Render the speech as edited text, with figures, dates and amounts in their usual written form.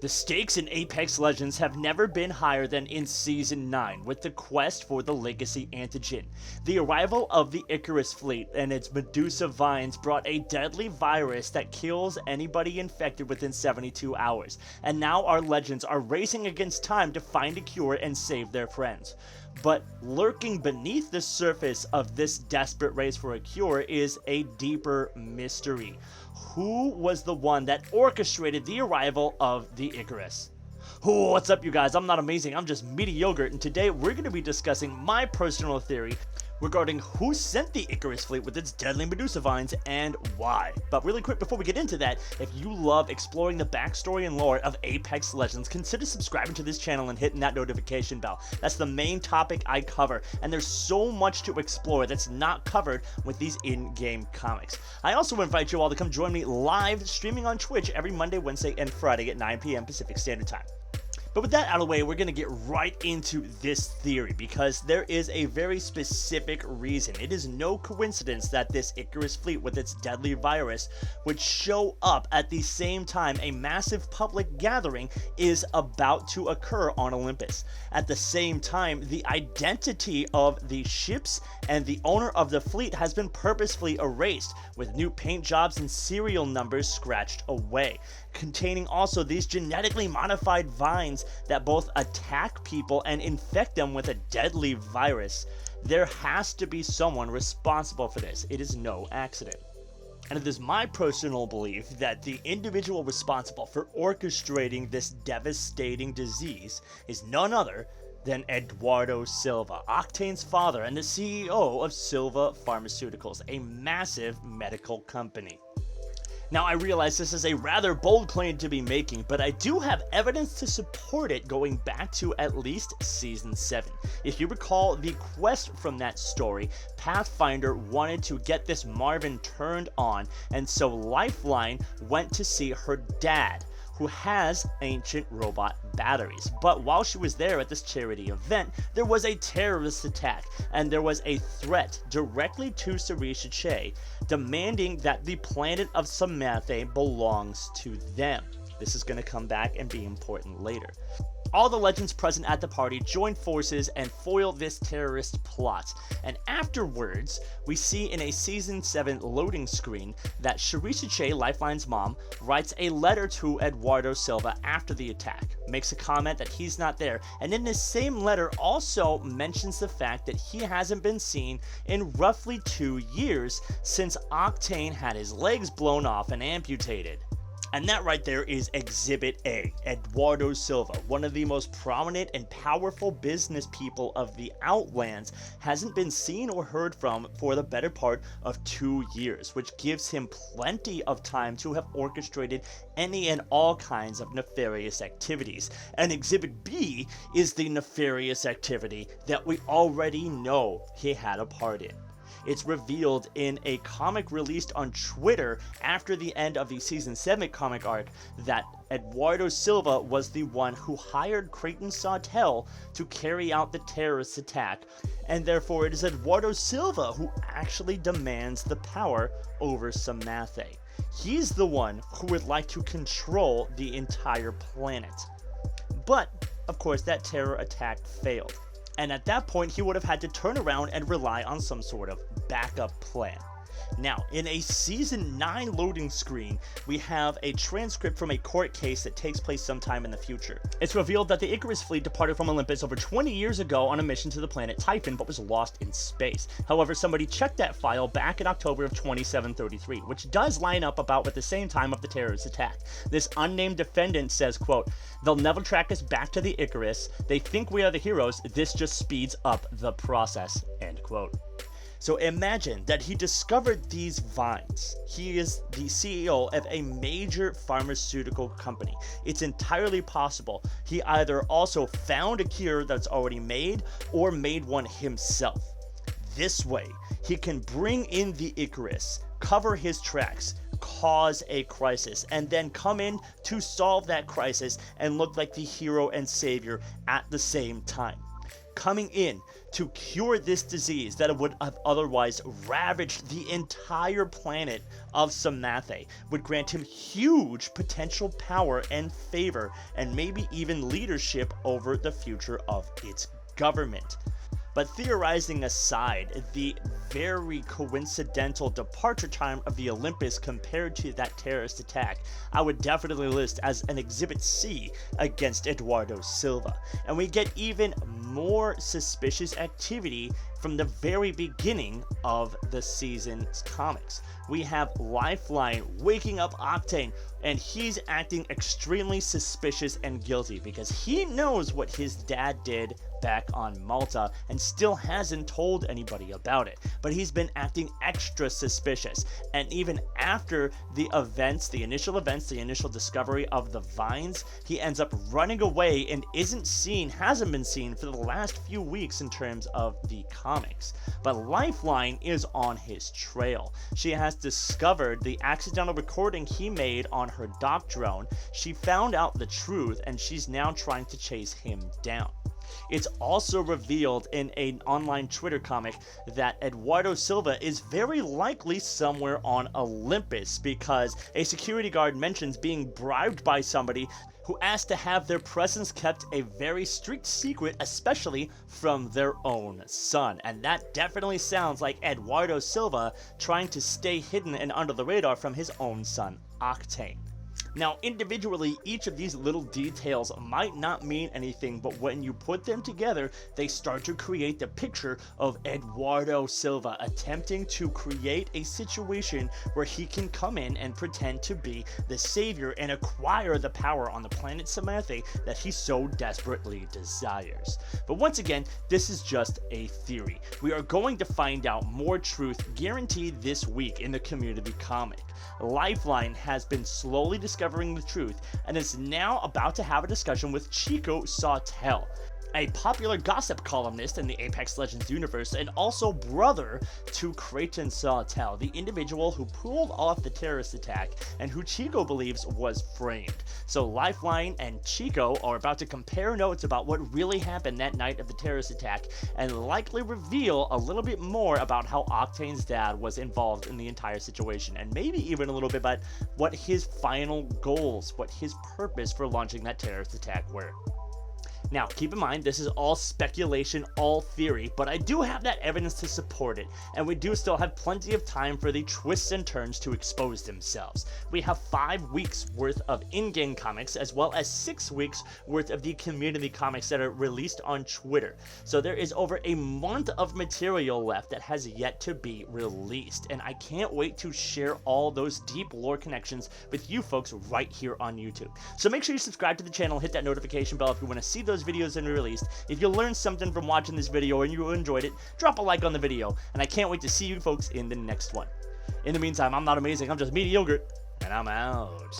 The stakes in Apex Legends have never been higher than in Season 9 with the quest for the Legacy Antigen. The arrival of the Icarus fleet and its Medusa vines brought a deadly virus that kills anybody infected within 72 hours, and now our legends are racing against time to find a cure and save their friends. But lurking beneath the surface of this desperate race for a cure is a deeper mystery. Who was the one that orchestrated the arrival of the Icarus? What's up, you guys? I'm not amazing, I'm just meaty yogurt, and today we're going to be discussing my personal theory regarding who sent the Icarus fleet with its deadly Medusa vines and why. But really quick before we get into that, if you love exploring the backstory and lore of Apex Legends, consider subscribing to this channel and hitting that notification bell. That's the main topic I cover, and there's so much to explore that's not covered with these in-game comics. I also invite you all to come join me live streaming on Twitch every Monday, Wednesday, and Friday at 9 p.m. Pacific Standard Time. But with that out of the way, we're going to get right into this theory because there is a very specific reason. It is no coincidence that this Icarus fleet with its deadly virus would show up at the same time a massive public gathering is about to occur on Olympus. At the same time, the identity of the ships and the owner of the fleet has been purposefully erased, with new paint jobs and serial numbers scratched away, containing also these genetically modified vines that both attack people and infect them with a deadly virus. There has to be someone responsible for this. It is no accident. And it is my personal belief that the individual responsible for orchestrating this devastating disease is none other than Eduardo Silva, Octane's father and the CEO of Silva Pharmaceuticals, a massive medical company. Now, I realize this is a rather bold claim to be making, but I do have evidence to support it going back to at least Season 7. If you recall the quest from that story, Pathfinder wanted to get this Marvin turned on, and so Lifeline went to see her dad, who has ancient robot batteries. But while she was there at this charity event, there was a terrorist attack, and there was a threat directly to Sarisha Che, demanding that the planet of Samathe belongs to them. This is going to come back and be important later. All the legends present at the party join forces and foil this terrorist plot, and afterwards, we see in a Season 7 loading screen that Sarisha Che, Lifeline's mom, writes a letter to Eduardo Silva after the attack, makes a comment that he's not there, and in this same letter also mentions the fact that he hasn't been seen in roughly 2 years since Octane had his legs blown off and amputated. And that right there is Exhibit A. Eduardo Silva, one of the most prominent and powerful business people of the Outlands, hasn't been seen or heard from for the better part of 2 years, which gives him plenty of time to have orchestrated any and all kinds of nefarious activities. And Exhibit B is the nefarious activity that we already know he had a part in. It's revealed in a comic released on Twitter after the end of the Season 7 comic arc that Eduardo Silva was the one who hired Creighton Sawtell to carry out the terrorist attack, and therefore it is Eduardo Silva who actually demands the power over Samathe. He's the one who would like to control the entire planet. But, of course, that terror attack failed. And at that point, he would have had to turn around and rely on some sort of backup plan. Now, in a Season 9 loading screen, we have a transcript from a court case that takes place sometime in the future. It's revealed that the Icarus fleet departed from Olympus over 20 years ago on a mission to the planet Typhon, but was lost in space. However, somebody checked that file back in October of 2733, which does line up about with the same time of the terrorist attack. This unnamed defendant says, quote, "They'll never track us back to the Icarus. They think we are the heroes. This just speeds up the process," end quote. So imagine that he discovered these vines. He is the CEO of a major pharmaceutical company. It's entirely possible he either also found a cure that's already made or made one himself. This way, he can bring in the Icarus, cover his tracks, cause a crisis, and then come in to solve that crisis and look like the hero and savior at the same time. coming in to cure this disease that would have otherwise ravaged the entire planet of Samathe, would grant him huge potential power and favor, and maybe even leadership over the future of its government. But theorizing aside, the very coincidental departure time of the Olympus compared to that terrorist attack, I would definitely list as an Exhibit C against Eduardo Silva. And we get even more suspicious activity from the very beginning of the season's comics. We have Lifeline waking up Octane, and he's acting extremely suspicious and guilty because he knows what his dad did back on Malta and still hasn't told anybody about it. But he's been acting extra suspicious, and even after the initial discovery of the vines, he ends up running away and hasn't been seen for the last few weeks in terms of the comics. But Lifeline is on his trail. She has discovered the accidental recording he made on her dock drone. She found out the truth, and she's now trying to chase him down. It's also revealed in an online Twitter comic that Eduardo Silva is very likely somewhere on Olympus, because a security guard mentions being bribed by somebody who asked to have their presence kept a very strict secret, especially from their own son. And that definitely sounds like Eduardo Silva trying to stay hidden and under the radar from his own son, Octane. Now, individually, each of these little details might not mean anything, but when you put them together, they start to create the picture of Eduardo Silva attempting to create a situation where he can come in and pretend to be the savior and acquire the power on the planet Samathe that he so desperately desires. But once again, this is just a theory. We are going to find out more truth guaranteed this week in the community comic. Lifeline has been slowly discovering the truth and is now about to have a discussion with Chico Sawtelle, a popular gossip columnist in the Apex Legends universe and also brother to Creighton Sawtelle, the individual who pulled off the terrorist attack and who Chico believes was framed. So Lifeline and Chico are about to compare notes about what really happened that night of the terrorist attack and likely reveal a little bit more about how Octane's dad was involved in the entire situation, and maybe even a little bit about what his final goals, what his purpose for launching that terrorist attack were. Now, keep in mind, this is all speculation, all theory, but I do have that evidence to support it, and we do still have plenty of time for the twists and turns to expose themselves. We have 5 weeks worth of in-game comics, as well as 6 weeks worth of the community comics that are released on Twitter. So there is over a month of material left that has yet to be released, and I can't wait to share all those deep lore connections with you folks right here on YouTube. So make sure you subscribe to the channel, hit that notification bell if you want to see those videos when released. If you learned something from watching this video and you enjoyed it, drop a like on the video, and I can't wait to see you folks in the next one. In the meantime, I'm not amazing, I'm just mediocre, and I'm out.